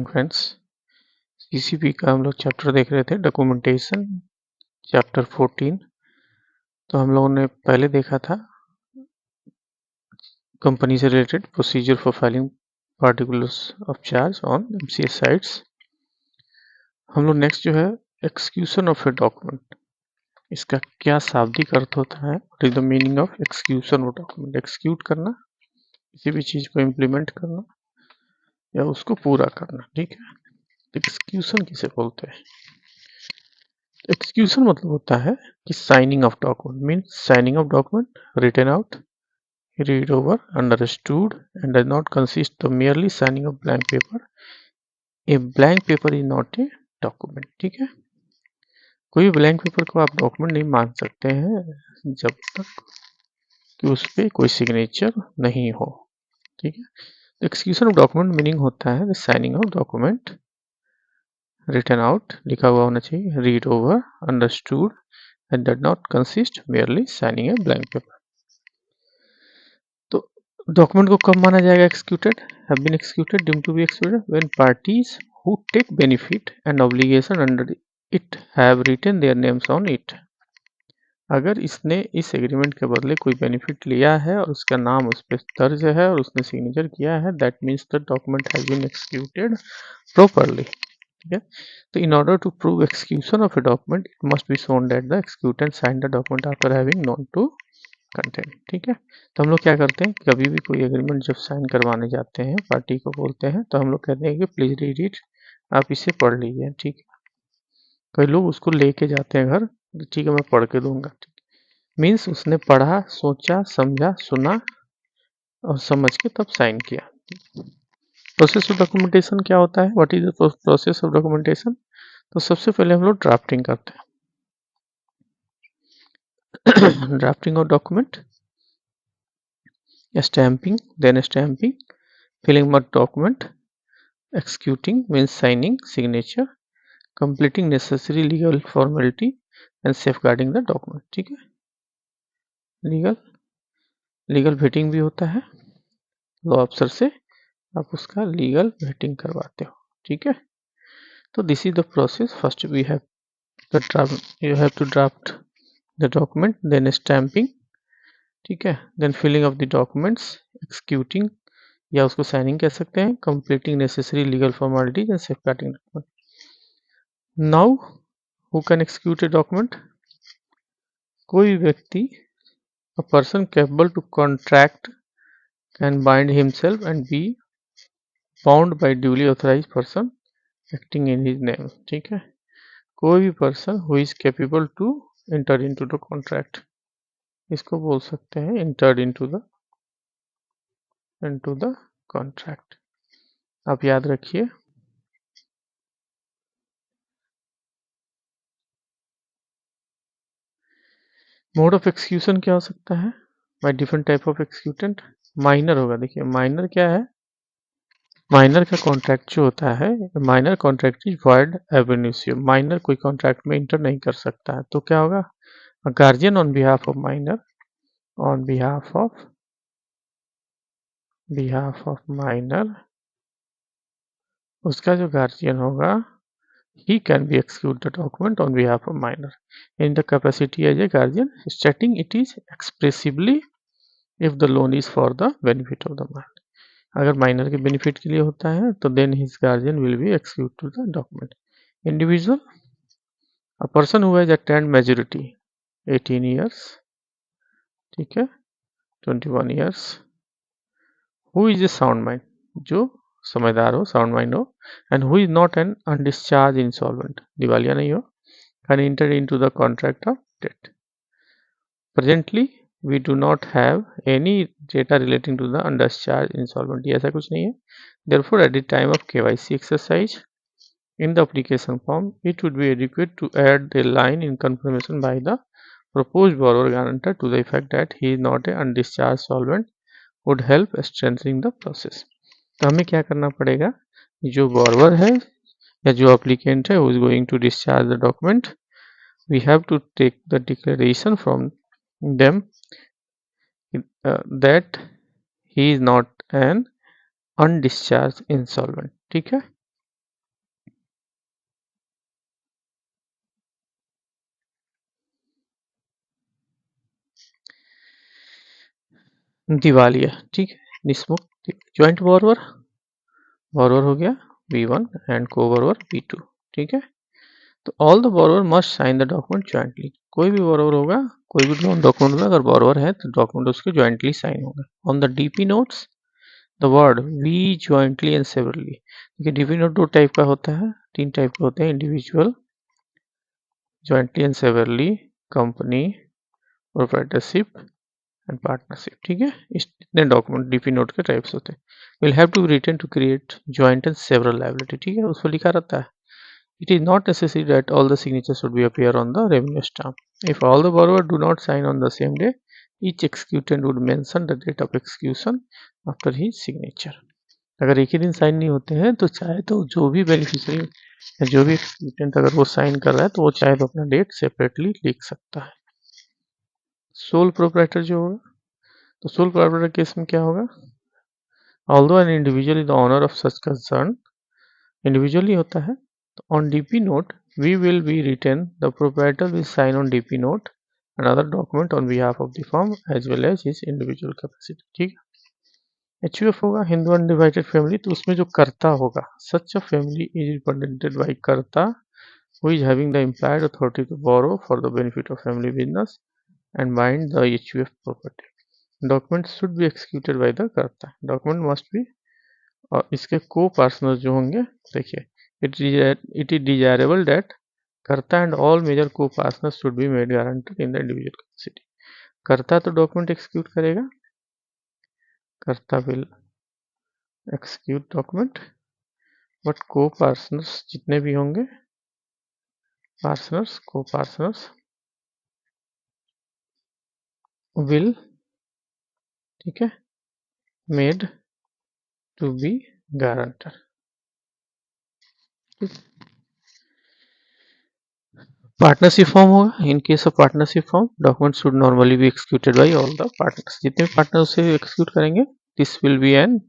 Friends, CCP का हम लोग चैप्टर देख रहे थे, डॉक्यूमेंटेशन चैप्टर 14। तो हम लोगों ने पहले देखा था कंपनी से related procedure for filing particulars of charge on MCS sites. हम लोग नेक्स्ट जो है एक्सक्यूशन ऑफ ए डॉक्यूमेंट, इसका क्या शाब्दिक अर्थ होता है, what is the meaning of execution of document. Execute करना, किसी भी चीज को इम्प्लीमेंट करना या उसको पूरा करना, ठीक है। एक्सक्यूशन किसे बोलते हैं? एक्सक्यूशन मतलब होता है कि signing of document means signing of document written out, read over, understood and does not consist of merely signing of blank paper. A blank paper is not a document, ठीक है। कोई भी ब्लैंक पेपर को आप document नहीं मान सकते हैं जब तक कि उस पर कोई सिग्नेचर नहीं हो, ठीक है। एक्सक्यूशन ऑफ डॉक्यूमेंट मीनिंग होता है signing of document, written out लिखा हुआ होना चाहिए, read over, understood and does not consist merely signing a blank paper. तो डॉक्यूमेंट को कब माना जाएगा executed? have been executed deemed to be executed when parties who take benefit and obligation under it have written their names on it. अगर इसने इस agreement के बदले कोई बेनिफिट लिया है और उसका नाम उस पर दर्ज है और उसने सिग्नेचर किया है, that means the document has been executed properly, ठीक है। तो in order to prove execution of a document, it must be shown that the executant signed the document after having known to content, ठीक है। तो हम लोग क्या करते हैं, कभी भी कोई एग्रीमेंट जब साइन करवाने जाते हैं, पार्टी को बोलते हैं, तो हम लोग कहते हैं कि प्लीज रीड इट, आप इसे पढ़ लीजिए, ठीक है। कई लोग उसको लेके जाते हैं घर, ठीक है मैं पढ़ के दूंगा, मीन्स उसने पढ़ा, सोचा, समझा, सुना और समझ के तब साइन किया। प्रोसेस ऑफ डॉक्यूमेंटेशन क्या होता है, what is the process of documentation? तो सबसे पहले हम लोग ड्राफ्टिंग करते हैं drafting of document, stamping, filling of document, executing means signing, signature, completing necessary legal formality and safeguarding the document, ठीक है। लीगल वेटिंग भी होता है, लॉ अफसर से आप उसका लीगल वेटिंग करवाते हो, ठीक है। तो this is the process, first we have you have to draft the document, then stamping, ठीक है, then filling of the documents, executing या उसको साइनिंग कह सकते हैं, completing necessary legal formalities and safeguarding document. Now who can execute a document? कोई व्यक्ति, a person capable to contract can bind himself and be bound by duly authorized person acting in his name, ठीक है। कोई भी person who is capable to enter into the contract, इसको बोल सकते हैं एंटर इनटू द कॉन्ट्रैक्ट। आप याद रखिए, मोड ऑफ एक्सक्यूशन क्या हो सकता है by different type of executant. Minor होगा, देखिए माइनर क्या है, माइनर का कॉन्ट्रैक्ट जो होता है, माइनर कॉन्ट्रैक्ट इज वॉइड एब इनिशियो, माइनर कोई कॉन्ट्रैक्ट में इंटर नहीं कर सकता है। तो क्या होगा, guardian on behalf of minor, on behalf of minor, उसका जो गार्जियन होगा, he can be execute the document on behalf of minor in the capacity as a guardian, stating it is expressively if the loan is for the benefit of the minor. अगर minor के benefit के लिए होता है तो then his guardian will be execute to the document. Individual, a person who has attend majority 18 years, ठीक है, 21 years, who is a sound mind, जो समझदार हो, साउंड माइंड हो, and who is not an undischarge insolvent, दिवालिया नहीं हो, can enter into the contract of debt. Presently, we do not have any data relating to the undischarged insolvency, ऐसा कुछ नहीं है। Therefore, at the time of KYC exercise in the application form, it would be adequate to add the line in confirmation by the proposed borrower guarantor to the effect that he is not a undischarged solvent would help strengthening the process. तो हमें क्या करना पड़ेगा, जो borrower है या जो applicant है who is going to discharge the document, we have to take the declaration from them that he is not an undischarged insolvent, ठीक है। दिवालिया, ठीक है, निस्मुख, ज्वाइंट बोरोवर, बोरोवर हो गया B1 एंड को बोरोवर B2, ठीक है। तो all the borrower must sign the document jointly, कोई भी बोरोवर होगा, कोई भी लोन डॉक्यूमेंट में अगर बोरोवर है तो डॉक्यूमेंट उसके ज्वाइंटली साइन होगा। On the DP notes the word we jointly and severally, देखिए डीपी नोट दो टाइप का होता है, तीन टाइप के होते हैं, individual, jointly and severally, company, proprietorship and partnership, ठीक है। इतने डॉक्यूमेंट डीपी नोट के टाइप्स होते हैं। Will have to be written to create joint and several liability, ठीक है, उसको लिखा रहता है। It is not necessary that all the signatures should be appear on the revenue stamp. If all the borrower do not sign on the same day, each executant would mention the date of execution after his signature. अगर एक ही दिन sign नहीं होते हैं तो चाहे तो जो भी बेनिफिशियरी या जो भी एक्सक्यूटेंट अगर वो साइन कर रहा है तो वो चाहे तो अपना डेट सेपरेटली लिख सकता है। सोल प्रोप्राइटर जो होगा, तो सोल प्रोप्राइटर केस में क्या होगा, although an individual is the owner of such concern, individually होता है, तो on DP note we will be written, the proprietor will sign on DP note and other document on behalf of the firm as well as his individual capacity, ठीक है। HUF होगा Hindu undivided family, तो उसमें जो कर्ता होगा, such a family is represented by karta who is having the implied authority to borrow for the benefit of family business and bind the HUF property. Documents should be executed by the कर्ता, document must be, और इसके को partner जो होंगे, देखिए it is desirable that karta and all major co partner should be made guarantor in the individual capacity. Karta तो document execute करेगा, karta will execute document, but co partners जितने भी होंगे, पार्टनर्स को पार्टनर्स विल, ठीक है, made to be guarantor. Partnership firm होगा, in case of partnership form document should normally be executed by all the partners, जितने भी partner उसे execute करेंगे, this will be an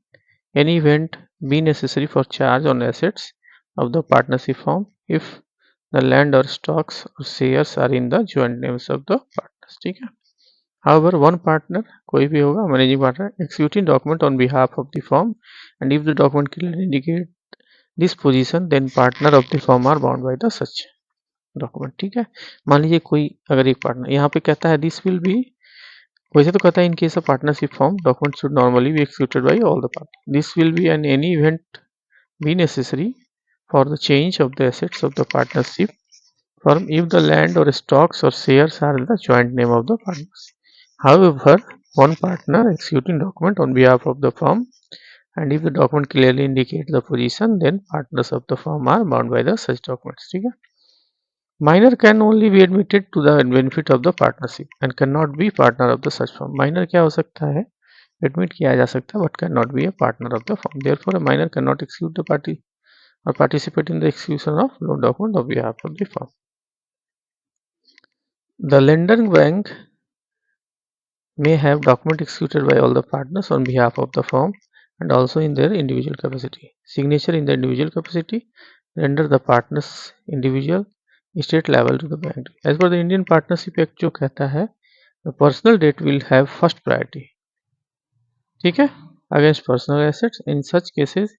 any event be necessary for charge on assets of the partnership firm if the land or stocks or shares are in the joint names of the partners, ठीक है। However, one partner कोई भी होगा, managing partner, executing document on behalf of the firm and if the document clearly indicate this position, then partner of the firm are bound by the such document, ठीक है। मान लीजिए कोई अगर एक पार्टनर यहाँ पे कहता है दिस विल बी, वैसे तो कहता है in case of partnership form document should normally be executed by all the partner, this will be an any event be necessary for the change of the assets of the partnership firm if the land or stocks or shares are in the joint name of the partners. However, one partner executing document on behalf of the firm and if the document clearly indicates the position, then partners of the firm are bound by the such documents, ठीक है। Minor can only be admitted to the benefit of the partnership and cannot be partner of the such firm. Minor क्या हो सकता है, admit किया जा सकता है, but cannot be a partner of the firm. Therefore, a minor cannot execute the party or participate in the execution of loan document on behalf of the firm. The lender bank may have document executed by all the partners on behalf of the firm and also in their individual capacity. Signature in the individual capacity render the partners individual estate liable to the bank. As per the Indian Partnership Act जो कहता है, the personal debt will have first priority, ठीक है, against personal assets. In such cases,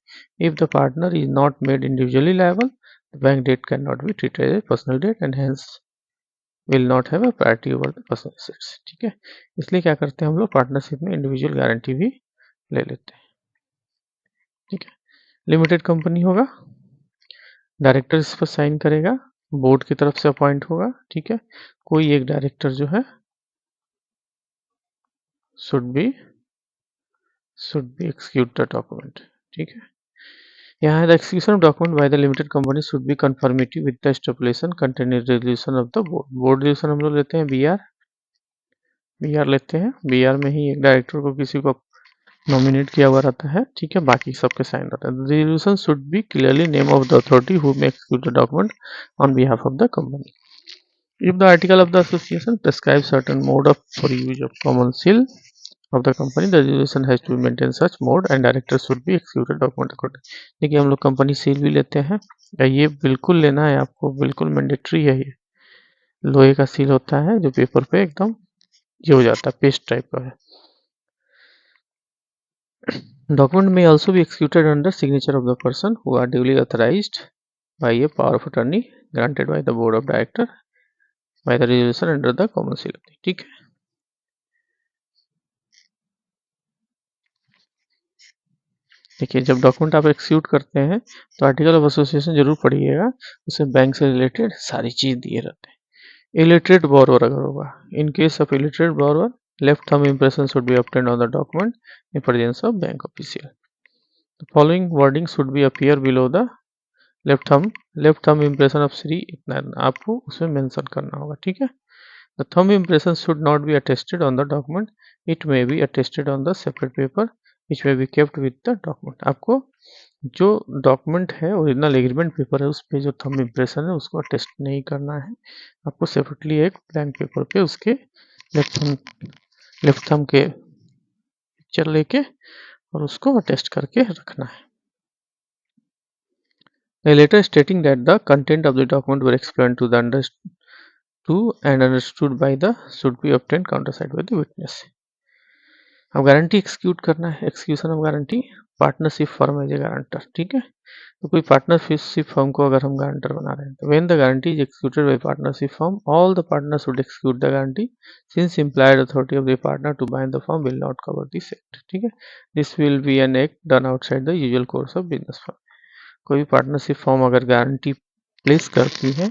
if the partner is not made individually liable, the bank debt cannot be treated as a personal debt and hence will not have a priority over the personal assets, ठीक है। इसलिए क्या करते हैं हम लोग partnership में individual guarantee भी ले लेते हैं, ठीक है। लिमिटेड कंपनी होगा, डायरेक्टर इस पर साइन करेगा, बोर्ड की तरफ से अपॉइंट होगा, ठीक है। कोई एक डायरेक्टर जो है should be execute the document, ठीक है। यहाँ है the execution of document by the limited company should be confirmative with the stipulation contained in resolution of the board. Board resolution हम लोग लेते हैं बीआर लेते हैं, बीआर में ही एक डायरेक्टर को किसी को नॉमिनेट किया हुआ रहता है, ठीक है, बाकी सबके साइन रहता है। The resolution should be clearly name of the authority who may execute the document on behalf of the company. If the article of the association prescribes certain mode of for use of common seal of the company, the resolution has to maintain such mode and directors should be executed document according. देखिए हम लोग company seal भी लेते हैं, या ये बिल्कुल लेना है आपको, बिल्कुल मैंडेटरी है, ये लोहे का सील होता है जो पेपर पे एकदम ये हो जाता है, पेस्ट टाइप का है। Document may also be executed under signature of the person who are duly authorized by a power of attorney granted by the board of director by the resolution under the common seal. ठीक है, देखिए जब document आप execute करते हैं तो article of association जरूर पढ़िएगा, उसमें बैंक से रिलेटेड सारी चीज दिए रहते हैं। इलिटरेट बोरोवर अगर होगा, in case of illiterate borrower left thumb impression should be obtained on the document in presence of bank official. The following wording should be appear below the left thumb impression of Shri इतना आपको उसमें mention करना होगा। ठीक है, the thumb impression should not be attested on the document, it may be attested on the separate paper which may be kept with the document. आपको जो document है ओरिजिनल एग्रीमेंट पेपर है उस पे जो थंब इंप्रेशन है उसको attest नहीं करना है, आपको सेपरेटली एक ब्लैंक पेपर पे उसके लेफ्ट थंब के पिक्चर लेके और उसको अटेस्ट करके रखना है। A letter stating that the content of the document were explained to and understood by the should be obtained countersigned by the witness। अब गारंटी एक्सिक्यूट करना है, execution of guarantee, partnership firm as a guarantor. ठीक है, तो कोई partnership firm को अगर हम गारंटर बना रहे हैं तो when the guarantee is executed by partnership firm all the partners would execute the guarantee since implied authority of the partner to bind the firm will not cover this act. ठीक है, this will be an act done outside the usual course of business firm. कोई भी partnership firm अगर guarantee place करती है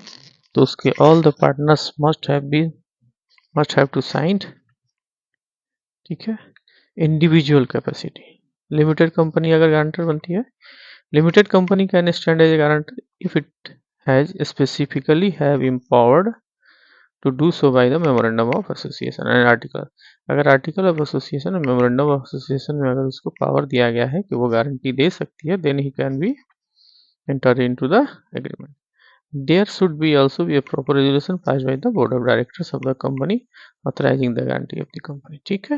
तो उसके all the partners must have to signed. ठीक है, इंडिविजुअल कैपेसिटी। लिमिटेड कंपनी अगर गारंटर बनती है, limited company can stand as a guarantor if it has specifically have empowered to do so by the memorandum of association and article. अगर article of association और memorandum of association में अगर उसको power दिया गया है कि वो गारंटी दे सकती है, then he can be enter into the agreement। There should be also be a proper resolution passed by the board of directors of the company authorizing the guarantee of the company। ठीक है,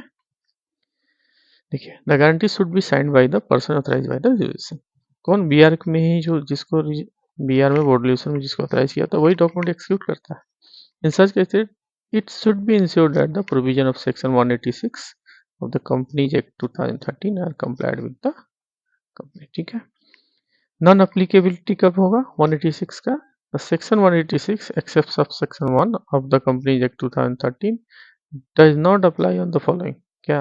देखिए the guarantee should be signed by the person authorised by the resolution. कौन, B R में ही जो जिसको B R में board resolution में जिसको ऑथराइज किया था वही डॉक्यूमेंट एक्सिक्यूट करता है। In such cases it should be ensured that the provision of section 186 of the companies act 2013 are complied with the company. ठीक है, नॉन अप्लीकेबिलिटी कब होगा 186 का, section 186 except of section 1 of the companies act 2013 does not apply on the following. क्या,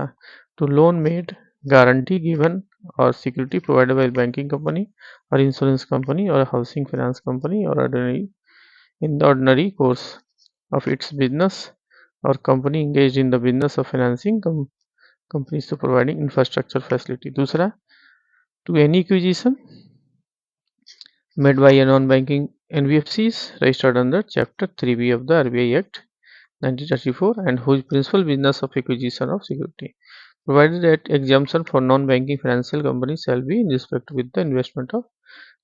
to loan made, guarantee given और security provided by banking company और insurance company और housing finance company और in the ordinary course of its business और company engaged in the business of financing companies to providing infrastructure facility. दूसरा, to any acquisition made by a non-banking NBFCs registered under Chapter 3B of the RBI Act 1934 and whose principal business of acquisition of security, provided that exemption for non-banking financial companies shall be in respect with the investment of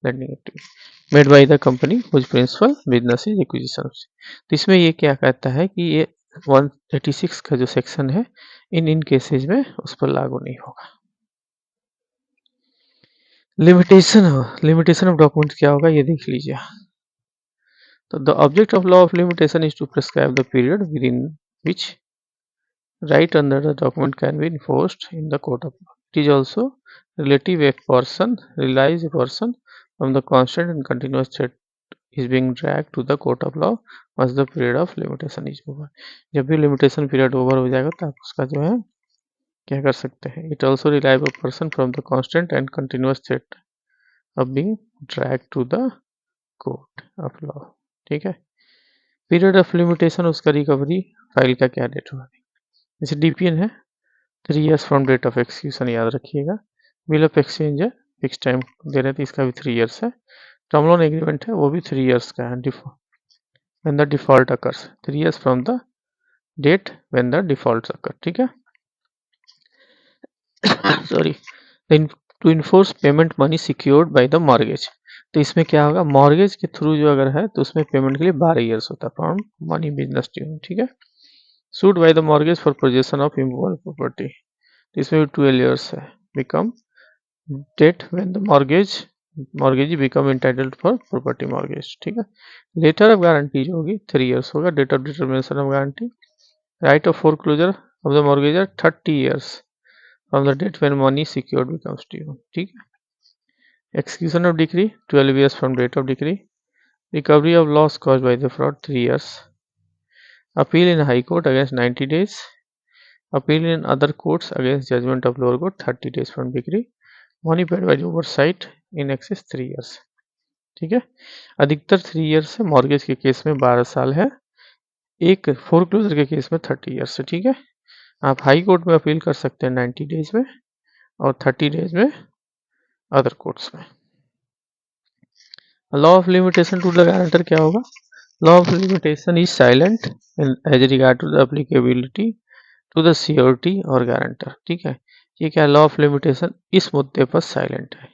lending activity made by the company whose principal business is acquisition of। तो इसमें ये क्या कहता है कि ये 186 का जो सेक्शन है इन केसेज में उस पर लागू नहीं होगा। लिमिटेशन ऑफ डॉक्यूमेंट क्या होगा ये देख लीजिए। तो the object of law of limitation is to prescribe the period within which right under the document can be enforced in the court of law। It is also relative if person relies a person from the constant and continuous threat is being dragged to the court of law once the period of limitation is over। जब भी limitation period over हो जाएगा तो आप उसका जो है क्या कर सकते हैं। It also relies a person from the constant and continuous threat of being dragged to the court of law। ठीक है, पीरियड ऑफ लिमिटेशन उसका रिकवरी फाइल का क्या डेट होगा, जैसे डीपीएन है 3 years from date of execution, याद रखिएगा। बिल ऑफ एक्सचेंज है फिक्स टाइम दे रहे थे, इसका भी 3 इयर्स है। टर्म लोन एग्रीमेंट है वो भी 3 इयर्स का है। When the default occurs 3 years from the date when the default occur. ठीक है, sorry, to enforce payment money secured by the mortgage. तो इसमें क्या होगा, मॉर्गेज के थ्रू जो अगर है तो उसमें पेमेंट के लिए 12 इयर्स होता है फ्रॉम मनी बिजनेस ड्यू। ठीक है, sued by the mortgage for possession of immovable property, इसमें भी 12 इयर्स है। Become date when the mortgage become entitled for property mortgage. ठीक है, लेटर ऑफ गारंटी जो होगी 3 इयर्स होगा। Date of determination of guarantee, right of foreclosure of the mortgagor 30 years from the date when money secured becomes due. ठीक है। Execution of decree 12 years from date of decree. Recovery of loss caused by the fraud 3 years. Appeal in High Court against 90 days. Appeal in other courts against judgment of lower court 30 days from decree. Money paid by oversight in excess 3 years. ठीक है। अधिकतर 3 years है, mortgage के case में 12 साल है, एक foreclosure के केस में 30 ईयर्स है। ठीक है। आप हाई कोर्ट में अपील कर सकते हैं 90 डेज में और 30 डेज में अदर कोर्ट्स में। Law of limitation to the guarantor क्या होगा? Law of limitation is silent as regard to the applicability to the surety और गारंटर। ठीक है। ये क्या लॉ ऑफ लिमिटेशन इस मुद्दे पर साइलेंट है,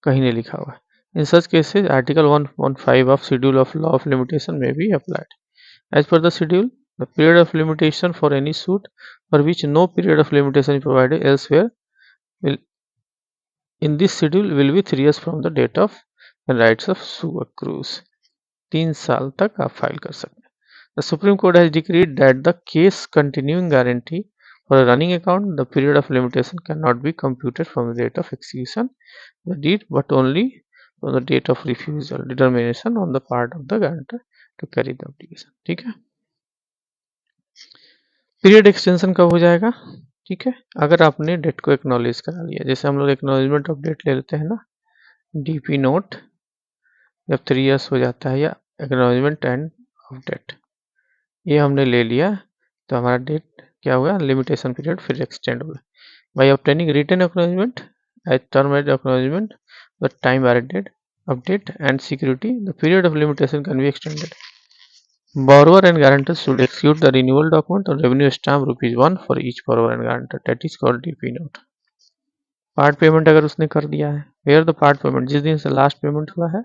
कहीं नहीं लिखा हुआ है। In such cases article 115 of schedule of law of limitation में भी applied. As per the schedule the period of limitation for any suit for which no period of limitation is provided elsewhere will in this schedule will be 3 years from the date of rights of sue accrues। 3 साल तक आप file कर सकते हैं। The Supreme Court has decreed that the case continuing guarantee for a running account the period of limitation cannot be computed from the date of execution the deed but only from the date of refusal determination on the part of the guarantor to carry the obligation। ठीक है। Period extension कब हो जाएगा? ठीक है, अगर आपने date को एक्नॉलेज करा लिया, जैसे हम लोग एक्नॉलेजमेंट ऑफ डेट ले लेते हैं ना, डीपी नोट जब 3 इयर्स हो जाता है या एक्नॉलेजमेंट एंड ऑफ डेट, ये हमने ले लिया तो हमारा डेट क्या हुआ, लिमिटेशन पीरियड फिर एक्सटेंड हो गया। By obtaining written acknowledgement as term as acknowledgement the time validated update and security the period of limitation can be extended. Borrower and guarantor should execute the renewal document on revenue stamp ₹1 for each borrower and guarantor, that is called DP note। Part payment अगर उसने कर दिया है, where the part payment, जिस दिन से last payment हुआ है,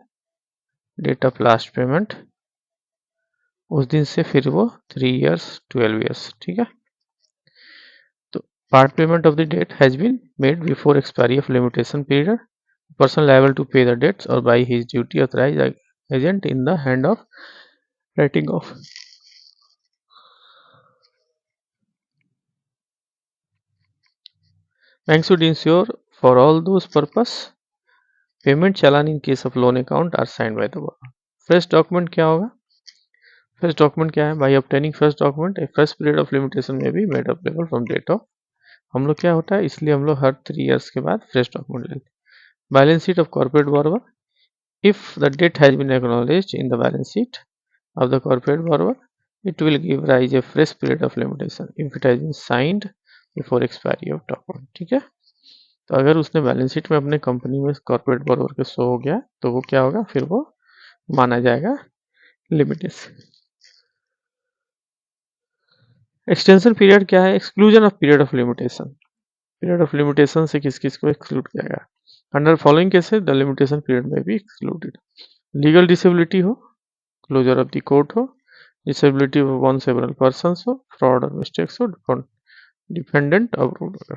डेट ऑफ लास्ट पेमेंट, उस दिन से फिर वो 3 इयर्स 12 इयर्स। ठीक है। तो part payment of the debt has been made before expiry of limitation period, person liable to pay the debts और by his duty authorised agent in the hand of writing of. Bank should ensure for all those purpose payment चालान in case of loan account are signed by the borrower। Fresh document क्या होगा? Fresh document क्या है? By obtaining fresh document a fresh period of limitation may be made available from date of. हम लोग क्या होता है, इसलिए हम लोग हर 3 इयर्स के बाद फ्रेश डॉक्यूमेंट लेते हैं। Balance sheet of corporate borrower if the debt has been acknowledged in the balance sheet of the corporate borrower it will give rise a fresh period of limitation if it has been signed before expiry of document। ठीक है। तो अगर उसने balance sheet में अपने company में corporate borrower के show हो गया तो वो क्या होगा, फिर वो माना जाएगा लिमिटेशन। एक्सटेंशन पीरियड क्या है? Exclusion of period of limitation. Period of limitation से किस किस को एक्सक्लूड किया गया? Under following cases the limitation period में भी एक्सक्लूडेड। लीगल डिसेबिलिटी हो, क्लोजर ऑफ द कोर्ट हो, disability of one several persons हो, फ्रॉड और मिस्टेक्स हो, डिपेंडेंट अप्रूव्ड हो।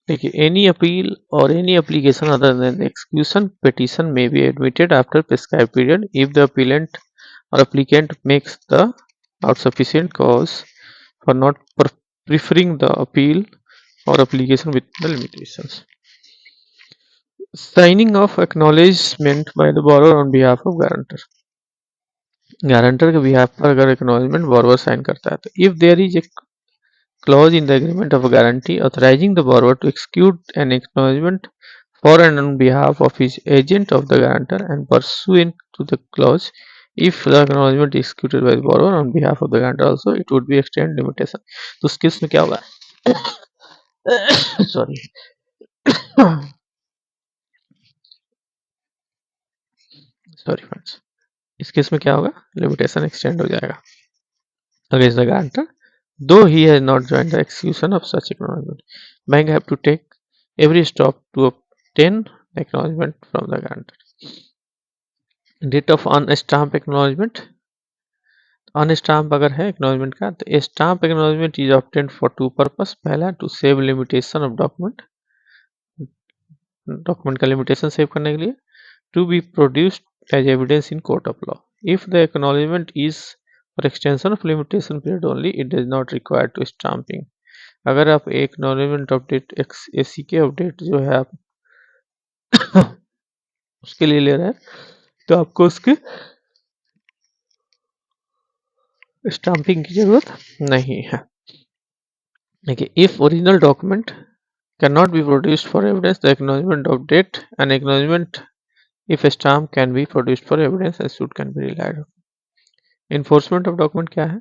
देखिए, any appeal or any application other than the execution petition may be admitted after prescribed period if the appellant or applicant makes the out sufficient cause for not preferring the appeal or application with the limitations। Signing of acknowledgement by the borrower on behalf of guarantor। Guarantor के behalf पर अगर acknowledgement borrower sign करता है तो if there is a clause in the agreement of a guarantee authorizing the borrower to execute an acknowledgement for and on behalf of his agent of the guarantor and pursuant to the clause if the acknowledgement is executed by the borrower on behalf of the guarantor also it would be extend limitation। तो उस case में क्या होगा sorry sorry friends, इस case में क्या होगा, limitation extend हो जाएगा against the guarantor though he has not joined the execution of such acknowledgement। Bank have to take every step to obtain acknowledgement from the guarantor। Date of unstamp acknowledgement। अनस्टाम्प अगर है acknowledgement का तो stamp acknowledgement is obtained for 2 purpose. पहला to save limitation of document, document का limitation save करने के लिए, to be produced as evidence in court of law. If the acknowledgement is For extension of limitation period only, it does not require to stamping. अगर आप acknowledgement update ACK update जो है आप उसके लिए ले रहे हैं तो आपको उसके स्टाम्पिंग की जरूरत नहीं है. देखिए, if original document can not be produced for evidence the acknowledgement of debt and acknowledgement if stamp can be produced for evidence and suit can be relied on. Enforcement of document क्या है?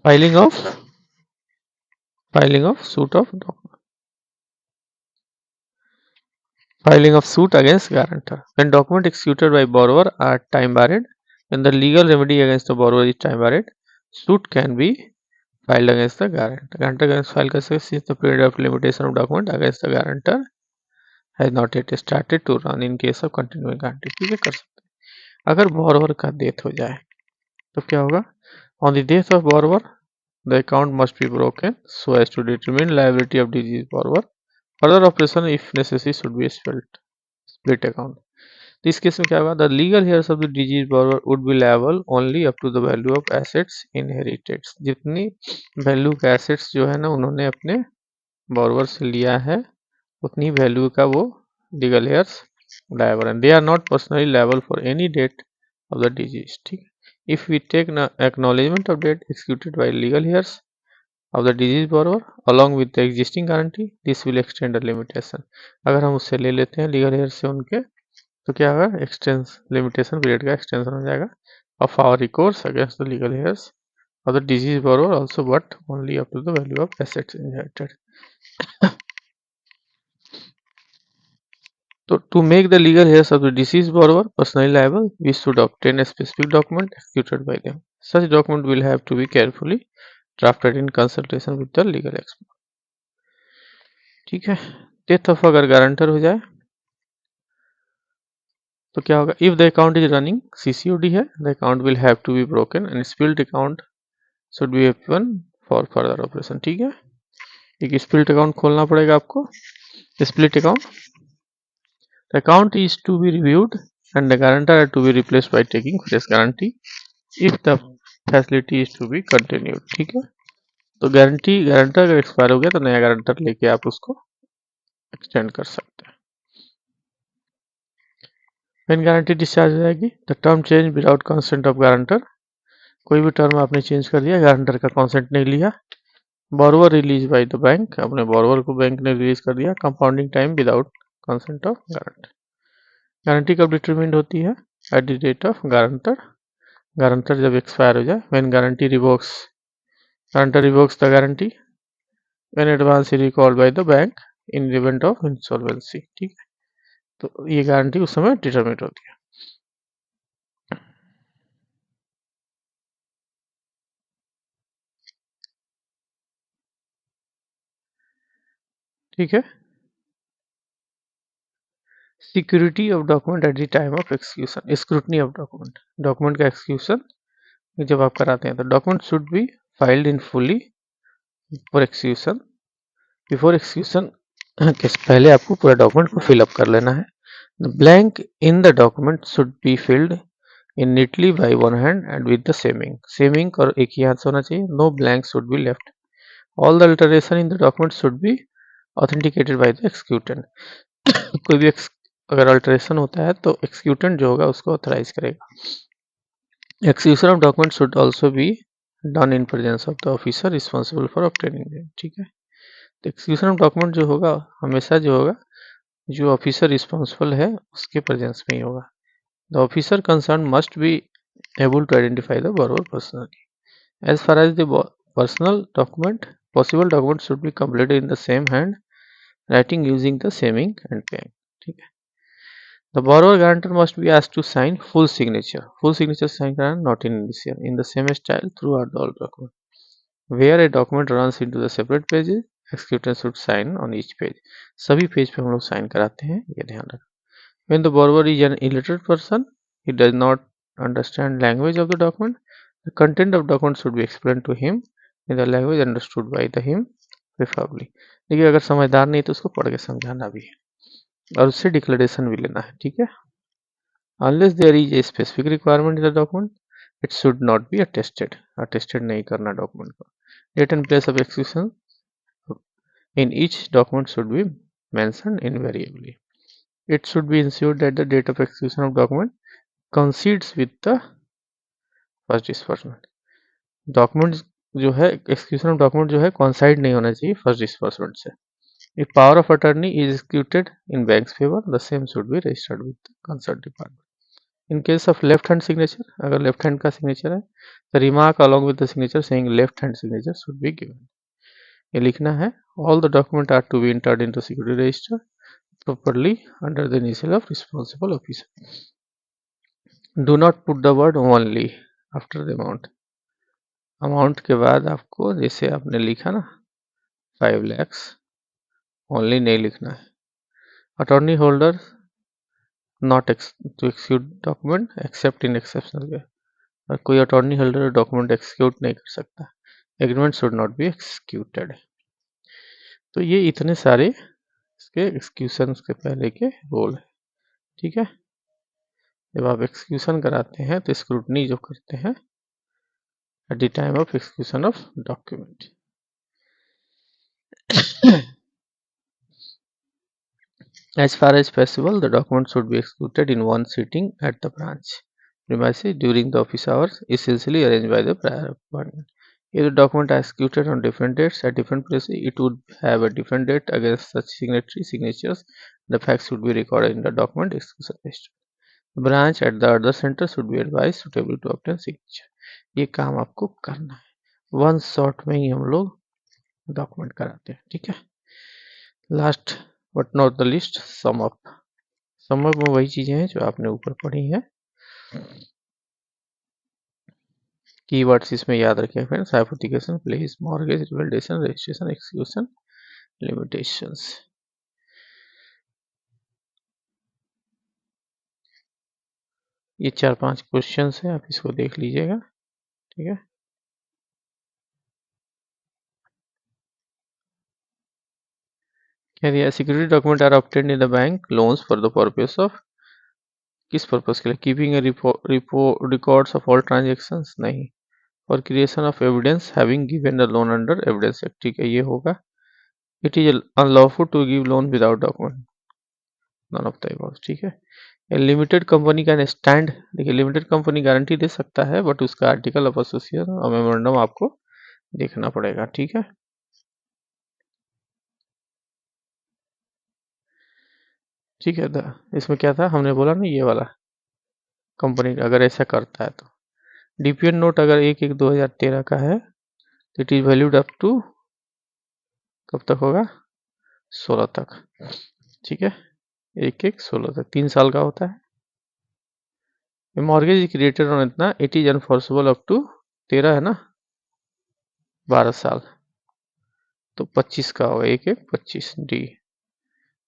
Filing of suit of filing of suit against guarantor. When document executed by borrower are time barred, when the legal remedy against the borrower is time barred, suit can be filed against the guarantor. Guarantor can file कर सकते since the period of limitation of document against the guarantor has not yet started to run in case of continuing guarantee. ठीक है, कर सकते हैं. अगर borrower का death हो जाए तो क्या होगा? On the death of borrower, the account must be broken so as to determine liability of deceased borrower. Further operation, if necessary, should be split account. तो इस केस में क्या होगा? The legal heirs of the deceased borrower would be liable only up to the value of assets inherited. जितनी value का assets जो है ना उन्होंने अपने बॉरोवर से लिया है उतनी वैल्यू का वो लीगल हेयर्स लायबल है. They are not personally liable for any debt of the deceased. ठीक है. If we take acknowledgement of debt executed by legal heirs of the deceased borrower along with the existing guarantee, this will extend the limitation. अगर हम उससे ले लेते हैं legal hair से उनके तो क्या होगा? एक्सटेंस लिमिटेशन पीरियड का एक्सटेंशन हो जाएगा of our recourse against the legal heirs of the deceased borrower also but only up to the value of assets inherited. So to make the legal heirs of the deceased borrower personally liable, we should obtain a specific document executed by them. Such document will have to be carefully drafted in consultation with the legal expert. ठीक है. Death of अगर guarantor हो जाए तो क्या होगा? If the account is running CCOD है, the account will have to be broken and split account should be open for further operation. ठीक है. एक स्प्लिट अकाउंट खोलना पड़ेगा आपको. Split account, the account is to be reviewed and the guarantor are to be replaced by taking fresh guarantee if the facility is to be continued. ठीक है. तो guarantor अगर एक्सपायर हो गया तो नया गारंटर लेके आप उसको एक्सटेंड कर सकते हैं. व्हेन गारंटी डिस्चार्ज हो जाएगी, the term change without consent of guarantor. कोई भी टर्म आपने चेंज कर दिया, गारंटर का कंसेंट नहीं लिया. Borrower release by the bank, अपने बोरोवर को बैंक ने रिलीज कर दिया. Compounding time without consent of guarantor. Guarantee कब डिटरमिन्ड होती है? At the date of guarantor. Guarantor जब एक्सपायर हो जाए. When guarantee revokes, guarantor revokes the guarantee when advance is recalled by the bank in event of insolvency. ठीक है. तो ये गारंटी उस समय डिटरमिन्ड होती है. ठीक है. Security of document at the time of execution. Scrutiny of document. Document का एक्सक्यूशन जब आप कराते हैं तो document should be filed in fully for execution. Before execution के पहले आपको पूरा डॉक्यूमेंट को फिलअप कर लेना है. The blank in the document should be filled in neatly by one hand and with the same ink. Same ink और एक ही हाथ से होना चाहिए. No blank should be left. All the alteration in the document should be authenticated by the executant. कोई भी अगर alteration होता है तो एक्सिक्यूटेंट जो होगा उसको ऑथराइज करेगा. Execution of document should also be done in presence of the officer responsible for obtaining them. ठीक है. तो एक्सिक्यूशन ऑफ डॉक्यूमेंट जो होगा हमेशा जो होगा जो ऑफिसर रिस्पॉन्सिबल है उसके प्रेजेंस में ही होगा. The officer concerned must be able to identify the borrower personally. As far as the personal document, possible document should be completed in the same hand, writing using the same ink and pen. ठीक है. The borrower guarantor must be asked to sign full signature. Full signature sign करना, not in initial, in the same style throughout the all document. Where a document runs into the separate pages, executor should sign on each page. सभी page पे हम लोग sign कराते हैं, ये ध्यान रखना. When the borrower is an illiterate person, he does not understand language of the document. The content of document should be explained to him in the language understood by the him preferably. देखिए अगर समझदार नहीं तो उसको पढ़ के समझाना भी है और उससे डिक्लेरेशन भी लेना है, ठीक है। Unless there is a specific requirement in the document it should not be attested, attested नहीं करना डॉक्यूमेंट को। Date and place of execution in each document should be mentioned invariably. It should be ensured that the date of execution of document coincides with the first disbursement. Document जो है execution of document जो है कॉन्साइड नहीं होना चाहिए first disbursement से। If power of attorney is executed in bank's favour the same should be registered with concern department. In case of left hand signature, अगर left hand का सिग्नेचर है the remark along with the signature saying left hand signature should be given. ये लिखना है all the document are to be entered into security register properly under the initial of responsible officer. Do not put the word only after the amount. Amount के बाद आपको जैसे आपने लिखा ना 5 lakhs ओनली नहीं लिखना है। Attorney holder not to execute document except in exceptional way. और कोई अटॉर्नी होल्डर डॉक्यूमेंट एक्सिक्यूट नहीं कर सकता। Agreement should not be executed. तो ये इतने सारे इसके एक्सक्यूशन के पहले के रोल है, ठीक है। जब आप एक्सक्यूशन कराते हैं तो स्क्रूटनी जो करते हैं at the time of execution of document. As far as possible, the document should be executed in one sitting at the branch premises during the office hours essentially arranged by the prior appointment. If the document are executed on different dates at different places, it would have a different date against such signatures. The facts should be recorded in the document execution register. The branch at the other center should be advised suitable to obtain signature. ये काम आपको करना है। One shot में ही हम लोग document कराते हैं, ठीक है। Last but not the list sum up. Sum up में वही चीजें हैं जो आपने ऊपर पढ़ी हैं। कीवर्ड्स इसमें याद रखें friends, hypothecation, place, mortgage, revaluation, registration, execution, limitations. ये 4-5 क्वेश्चंस हैं, आप इसको देख लीजिएगा, ठीक है। क्या दिया? Security document are obtained in the bank loans for the purpose of, किस पर्पस के लिए? Keeping a records of all transactions, नहीं। For creation of evidence having given the loan under evidence act, ठीक है, ये होगा। It is unlawful to give loan without document, none of the above, ठीक है। लिमिटेड कंपनी का stand, देखिए limited company guarantee दे सकता है बट उसका आर्टिकल ऑफ एसोसिएशन और मेमोरेंडम आपको देखना पड़ेगा, ठीक है। ठीक है, इसमें क्या था हमने बोला ना, ये वाला कंपनी अगर ऐसा करता है तो डीपीएन नोट अगर 1/1/2013 का है तो it is valued up to कब तक होगा? 16 तक, ठीक है। 1/1/16 तक 3 साल का होता है। मॉर्गेज क्रिएटेड ऑन इतना इट इज अनफोर्सेबल अप टू 13 है ना, 12 साल, तो 25 का होगा 1/1/25 D.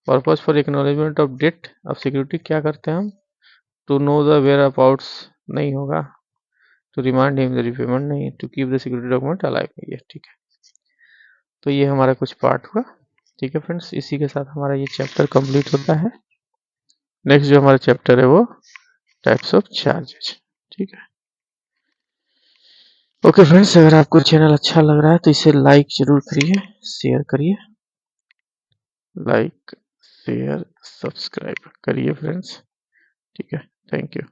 Purpose for acknowledgement of debt of security क्या करते हैं हम? To know the whereabouts नहीं होगा, to remand him the repayment नहीं, to keep the security document alive नहीं है, ठीक है। तो ये हमारा कुछ पार्ट हुआ, ठीक है फ्रेंड्स। इसी के साथ हमारा ये चैप्टर कंप्लीट होता है। नेक्स्ट जो हमारा चैप्टर है वो टाइप्स ऑफ चार्जेस, ठीक है। ओके फ्रेंड्स, अगर आपको चैनल अच्छा लग रहा है तो इसे लाइक जरूर करिए, शेयर करिए, लाइक शेयर सब्सक्राइब करिए फ्रेंड्स, ठीक है। Thank you.